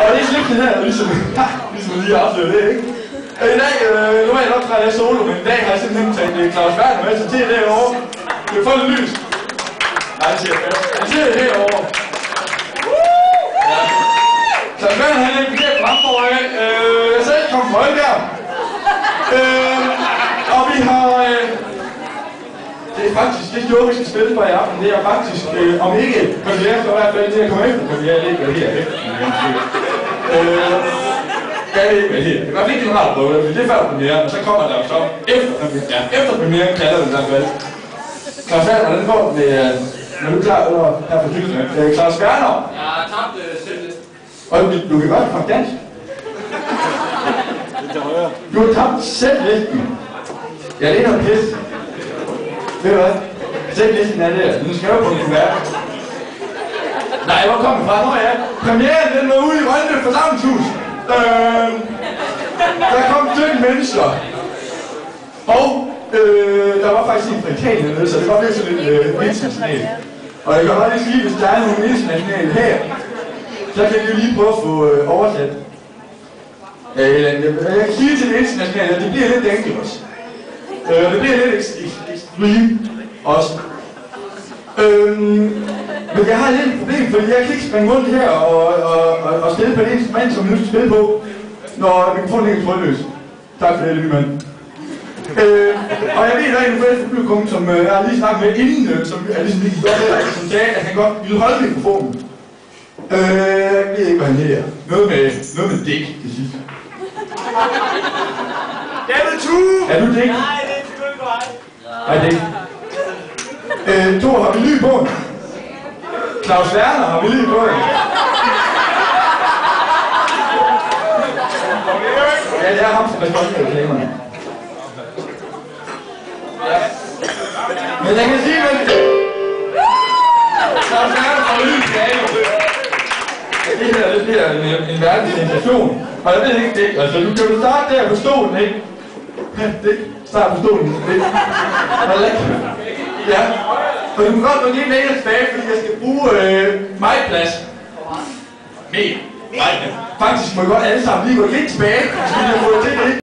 Og det er slet det her, ligesom lige afsløret det, ikke? I dag, normalt optræder jeg solo, men i dag har jeg simpelthen taget Claus Werner med til derovre. Det er fuldt lys. Nej, det siger jeg fast. Han siger det herovre. Ja. Claus Werner, han er en bekendt fremfor af. Jeg selv kom fra Aalborg. Og vi har... det er faktisk det show, vi skal spille for i aften. Det er faktisk, om ikke premiere, så i hvert fald det her kommer efter premiere. Det er ikke her, ikke? Ja, det er ikke her. Det var ikke en ret prøve, det er før premiere, og så kommer der jo så efter premiere. Ja, efter premiere kalder det i hvert fald. Claus Werner, hvordan går det med... Er du klar eller her for Tyskland? Claus Werner? Jeg har tabt selv lidt. Og du kan godt komme dansk. Du har tabt sætlisten. Ja, det er noget pis. Ved du hvad? Sætlisten er der. Den skal jo på en kuvert. Nej, hvor kom den fra? Nå ja. Premieren, den var ude i Rønne forsamlingshus. Der kom 17 mennesker. Og der var faktisk en fra Italien dernede, så det var virkelig lidt internationalt. Og jeg kan bare lige sige, hvis der er nogle internationale her, så kan vi lige prøve at få oversat. Jeg kan sige til det internationale, at det bliver lidt dangerous. Det bliver lidt extreme også. Men jeg har lidt et problem, fordi jeg kan ikke springe rundt her og spille på det instrument, som vi nu skal spille på, når mikrofonen ikke er trådløs. Tak for det, lille mand. Og jeg ved, at der er en fælles publikum, som jeg har lige snakket med inden, som er ligesom lige godt her, som sagde, at han godt ville holde mikrofonen. Jeg ved ikke, hvad han hedder. Noget med dæk til sidst. David Tue! Er du dæk? Nej, det er sgu ikke mig. Nej, dæk. Thor har vi lyd på. Claus Werner har vi lyd på. Ja, det er ham, som er stolt af reklamerne. Men jeg kan sige, at Claus Werner har lyd på. Det bliver en verdenssensation. Og jeg ved ikke det, altså du kan jo starte der på stolen, ikke? Det start på stolen, ikke? Ja. Og du kan godt gå lige længere tilbage, fordi jeg skal bruge mig plads. Mere. Faktisk må I godt alle sammen lige gå lidt tilbage, hvis vi har fået til det.